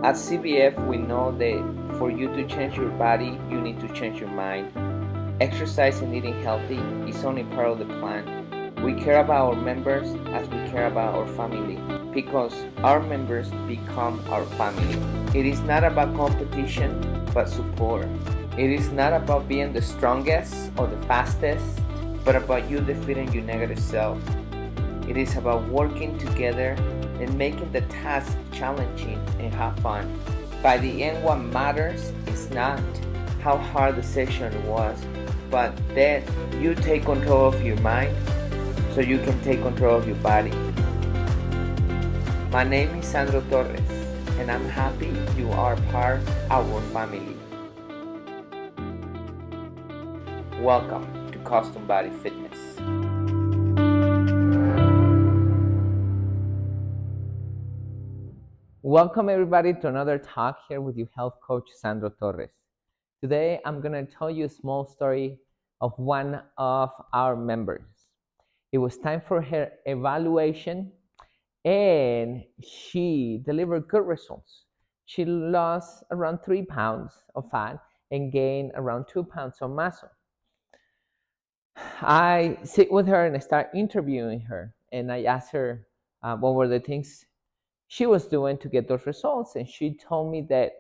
At CBF, we know that for you to change your body, you need to change your mind. Exercise and eating healthy is only part of the plan. We care about our members as we care about our family because our members become our family. It is not about competition, but support. It is not about being the strongest or the fastest, but about you defeating your negative self. It is about working together and making the task challenging and have fun. By the end, what matters is not how hard the session was, but that you take control of your mind so you can take control of your body. My name is Sandro Torres, and I'm happy you are part of our family. Welcome to Custom Body Fitness. Welcome everybody to another talk here with your health coach Sandro Torres. Today I'm going to tell you a small story of one of our members. It was time for her evaluation and she delivered good results. She lost around 3 pounds of fat and gained around 2 pounds of muscle. I sit with her and I start interviewing her, and I asked her what were the things she was doing to get those results, and she told me that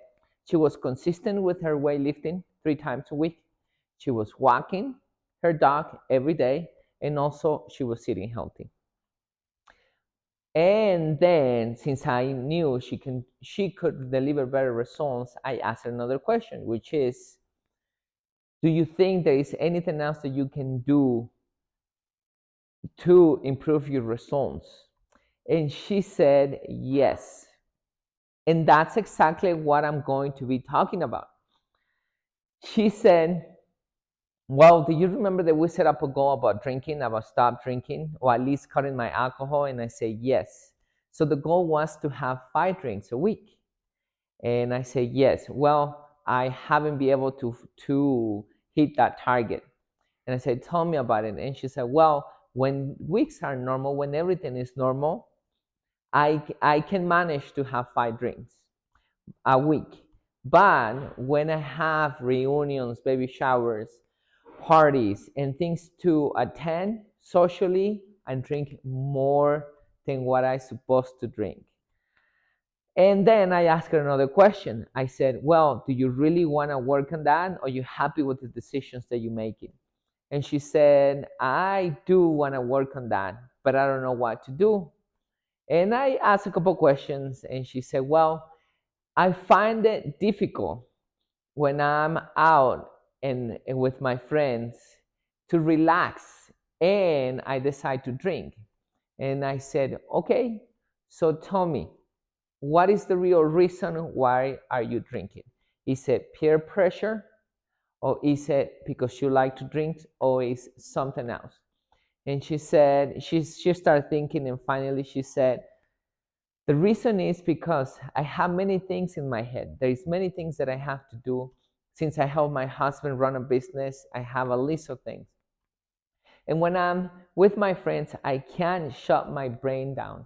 she was consistent with her weightlifting 3 times a week. She was walking her dog every day, and also she was eating healthy. And then, since I knew she could deliver better results, I asked her another question, which is, do you think there is anything else that you can do to improve your results? And she said yes. And that's exactly what I'm going to be talking about. She said, well, do you remember that we set up a goal about drinking, about stop drinking, or at least cutting my alcohol? And I say yes. So the goal was to have 5 drinks a week. And I say yes. Well, I haven't been able to hit that target. And I said, tell me about it. And she said, well, when weeks are normal, when everything is normal, I can manage to have 5 drinks a week. But when I have reunions, baby showers, parties, and things to attend socially, I drink more than what I'm supposed to drink. And then I asked her another question. I said, well, do you really want to work on that, or are you happy with the decisions that you're making? And she said, I do want to work on that, but I don't know what to do. And I asked a couple questions, and she said, well, I find it difficult when I'm out and with my friends to relax and I decide to drink. And I said, okay, so tell me, what is the real reason why are you drinking? Is it peer pressure, or is it because you like to drink, or is something else? And she said, she started thinking, and finally she said, the reason is because I have many things in my head. There is many things that I have to do. Since I help my husband run a business, I have a list of things. And when I'm with my friends, I can't shut my brain down.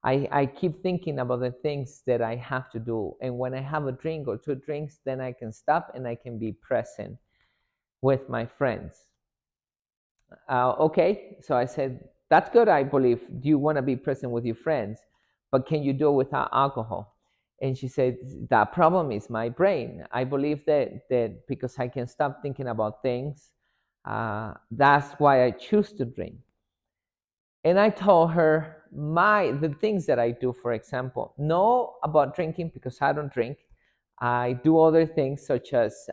I keep thinking about the things that I have to do. And when I have a drink or 2 drinks, then I can stop and I can be present with my friends. Okay, so I said, that's good, I believe. Do you want to be present with your friends? But can you do it without alcohol? And she said, the problem is my brain. I believe that because I can stop thinking about things, that's why I choose to drink. And I told her the things that I do, for example, know about drinking because I don't drink. I do other things such as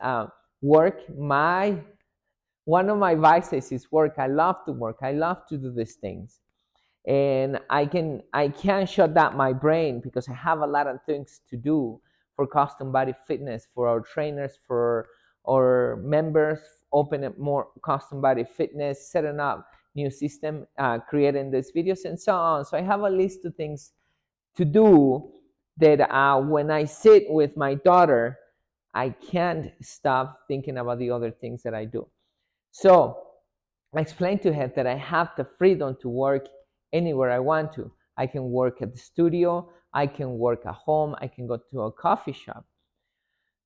work. One of my vices is work. I love to work. I love to do these things. And I can't shut down my brain because I have a lot of things to do for Custom Body Fitness, for our trainers, for our members, opening more Custom Body Fitness, setting up new system, creating these videos, and so on. So I have a list of things to do that when I sit with my daughter, I can't stop thinking about the other things that I do. So I explained to her that I have the freedom to work anywhere I want to. I can work at the studio, I can work at home, I can go to a coffee shop.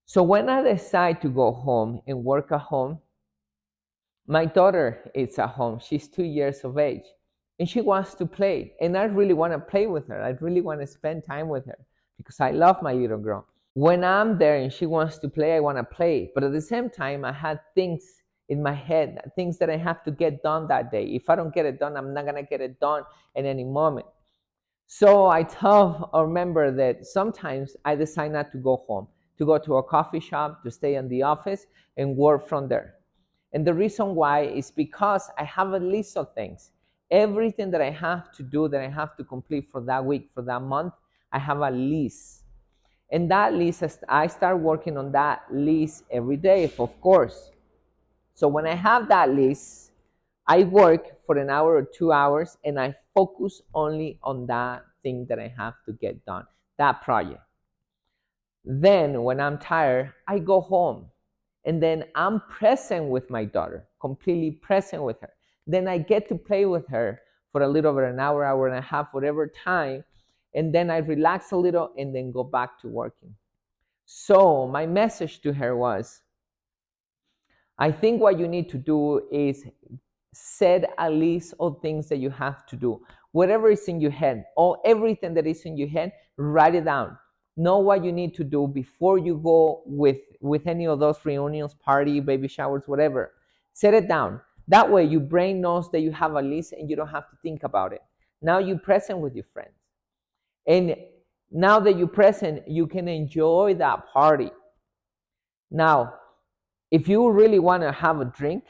So when I decide to go home and work at home, my daughter is at home. She's 2 years of age and she wants to play. And I really want to play with her. I really want to spend time with her because I love my little girl. When I'm there and she wants to play, I want to play. But at the same time, I had things in my head, things that I have to get done that day. If I don't get it done, I'm not going to get it done at any moment. So I tell or remember that sometimes I decide not to go home, to go to a coffee shop, to stay in the office and work from there. And the reason why is because I have a list of things. Everything that I have to do, that I have to complete for that week, for that month, I have a list. And that list, I start working on that list every day, of course. So when I have that list, I work for an hour or 2 hours and I focus only on that thing that I have to get done, that project. Then when I'm tired, I go home and then I'm present with my daughter, completely present with her. Then I get to play with her for a little over an hour, hour and a half, whatever time. And then I relax a little and then go back to working. So my message to her was, I think what you need to do is set a list of things that you have to do. Whatever is in your head, or everything that is in your head, write it down. Know what you need to do before you go with any of those reunions, party, baby showers, whatever. Set it down. That way your brain knows that you have a list and you don't have to think about it. Now you're present with your friends. And now that you're present, you can enjoy that party. Now, if you really want to have a drink,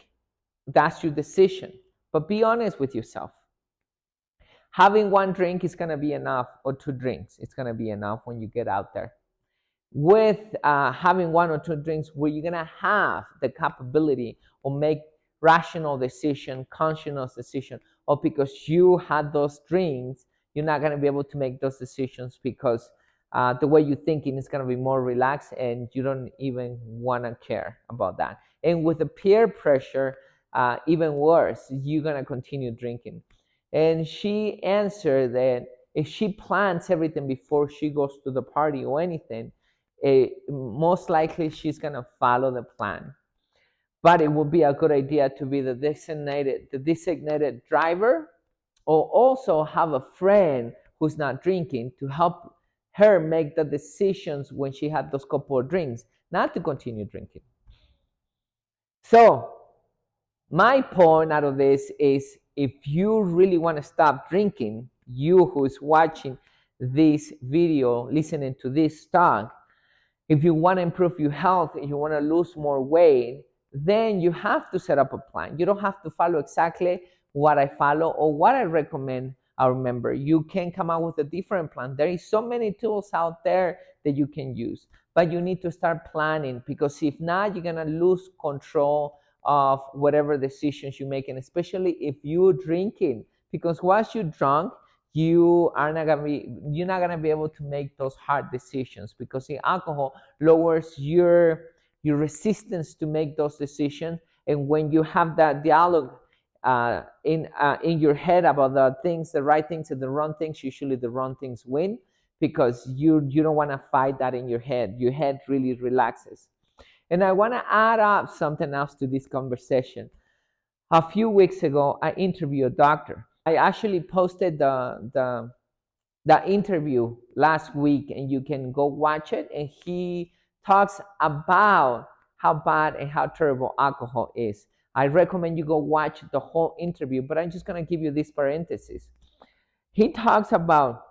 that's your decision. But be honest with yourself. Having one drink is going to be enough, or two drinks. It's going to be enough when you get out there. With having one or two drinks, where you're going to have the capability of make rational decision, conscious decision, or because you had those drinks, you're not going to be able to make those decisions because the way you're thinking is going to be more relaxed and you don't even want to care about that. And with the peer pressure, even worse, you're going to continue drinking. And she answered that if she plans everything before she goes to the party or anything, most likely she's going to follow the plan. But it would be a good idea to be the designated driver, or also have a friend who's not drinking to help her make the decisions when she had those couple of drinks, not to continue drinking. So my point out of this is, if you really want to stop drinking, you who's watching this video, listening to this talk, if you want to improve your health, if you want to lose more weight, then you have to set up a plan. You don't have to follow exactly what I follow or what I recommend our member. You can come out with a different plan. There is so many tools out there that you can use, but you need to start planning, because if not, you're going to lose control of whatever decisions you make, and especially if you're drinking, because once you're drunk, you're not gonna be able to make those hard decisions, because the alcohol lowers your resistance to make those decisions. And when you have that dialogue in your head about the things, the right things and the wrong things, usually the wrong things win, because you don't want to fight that in your head. Your head really relaxes. And I want to add up something else to this conversation. A few weeks ago, I interviewed a doctor. I actually posted the interview last week, and you can go watch it. And he talks about how bad and how terrible alcohol is. I recommend you go watch the whole interview, but I'm just going to give you this parenthesis. He talks about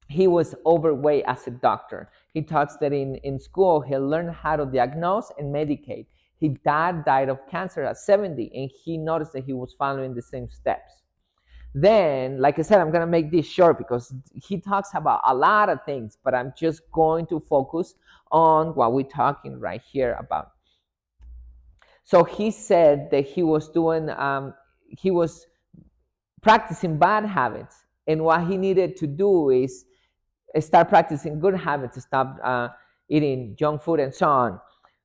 he was overweight as a doctor. He talks that in school, he learned how to diagnose and medicate. His dad died of cancer at 70, and he noticed that he was following the same steps. Then, like I said, I'm going to make this short because he talks about a lot of things, but I'm just going to focus on what we're talking right here about. So he said that he was practicing bad habits, and what he needed to do is start practicing good habits, stop eating junk food and so on.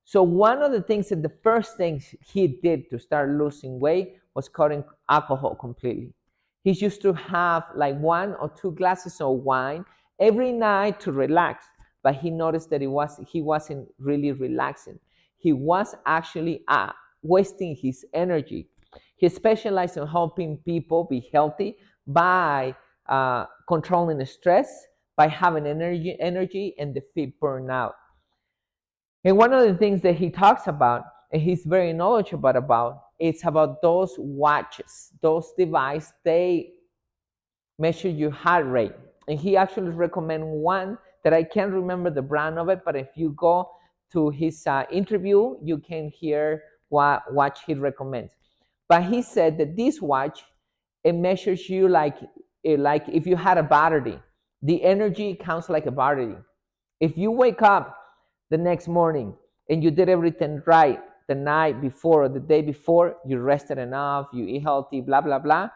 So one of the things, that the first things he did to start losing weight, was cutting alcohol completely. he used to have like 1 or 2 glasses of wine every night to relax, but he noticed that he wasn't really relaxing. He was actually wasting his energy. He specialized in helping people be healthy by controlling the stress, by having energy and defeat burnout. And one of the things that he talks about, and he's very knowledgeable about, it's about those watches, those devices. They measure your heart rate. And he actually recommend one that I can't remember the brand of it, but if you go to his interview, you can hear what watch he recommends. But he said that this watch, it measures you like if you had a battery. The energy counts like a battery. If you wake up the next morning and you did everything right the night before or the day before, you rested enough, you eat healthy, blah, blah, blah,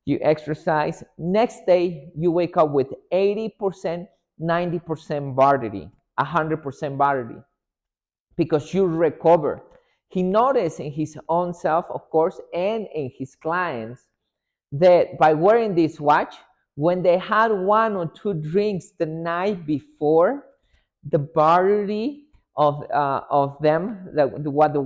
you exercise. Next day, you wake up with 80%, 90% battery, 100% battery, because you recover. He noticed in his own self, of course, and in his clients, that by wearing this watch, when they had 1 or 2 drinks the night before, the battery of them, what the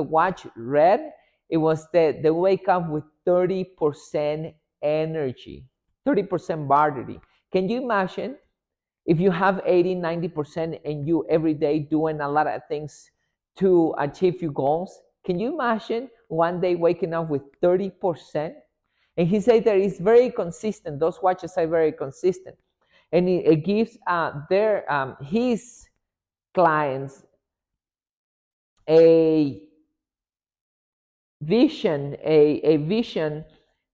watch read, it was that they wake up with 30% energy, 30% battery. Can you imagine if you have 80, 90% and you every day doing a lot of things to achieve your goals? Can you imagine one day waking up with 30%? And he said that it's very consistent. Those watches are very consistent. And it gives his clients a vision, a vision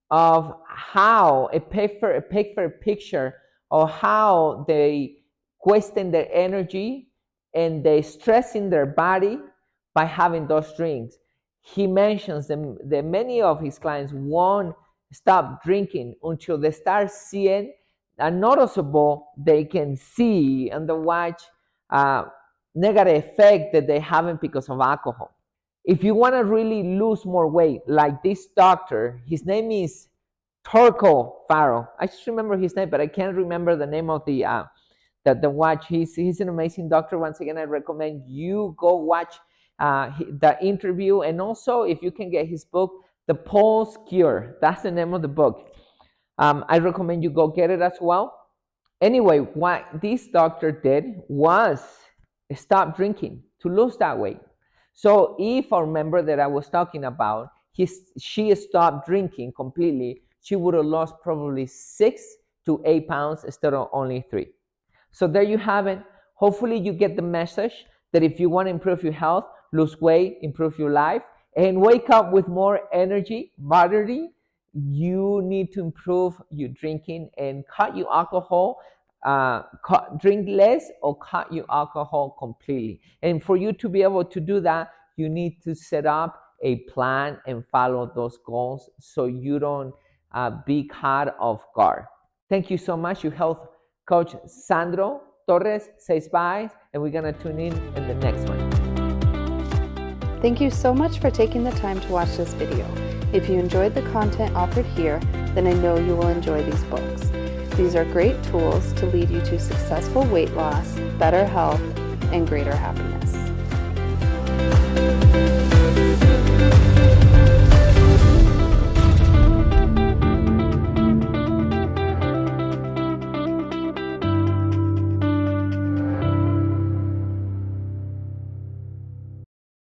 of how a picture of how they question their energy and they stress in their body by having those drinks. He mentions that many of his clients won't stop drinking until they start seeing a noticeable, they can see on the watch negative effect that they haven't because of alcohol. If you want to really lose more weight, like this doctor, his name is Torco Farrow. I just remember his name, but I can't remember the name of the watch. He's an amazing doctor. Once again, I recommend you go watch the interview, and also if you can get his book, The Pulse Cure. That's the name of the book. I recommend you go get it as well. Anyway, what this doctor did was stop drinking to lose that weight. So if our member that I was talking about, she stopped drinking completely, she would have lost probably 6 to 8 pounds instead of only 3. So there you have it. Hopefully you get the message that if you want to improve your health, lose weight, improve your life, and wake up with more energy, battery, you need to improve your drinking and cut your alcohol. Drink less or cut your alcohol completely. And for you to be able to do that, you need to set up a plan and follow those goals so you don't be caught off guard. Thank you so much. Your health coach Sandro Torres says bye, and we're going to tune in the next one. Thank you so much for taking the time to watch this video. If you enjoyed the content offered here, then I know you will enjoy these books. These are great tools to lead you to successful weight loss, better health, and greater happiness.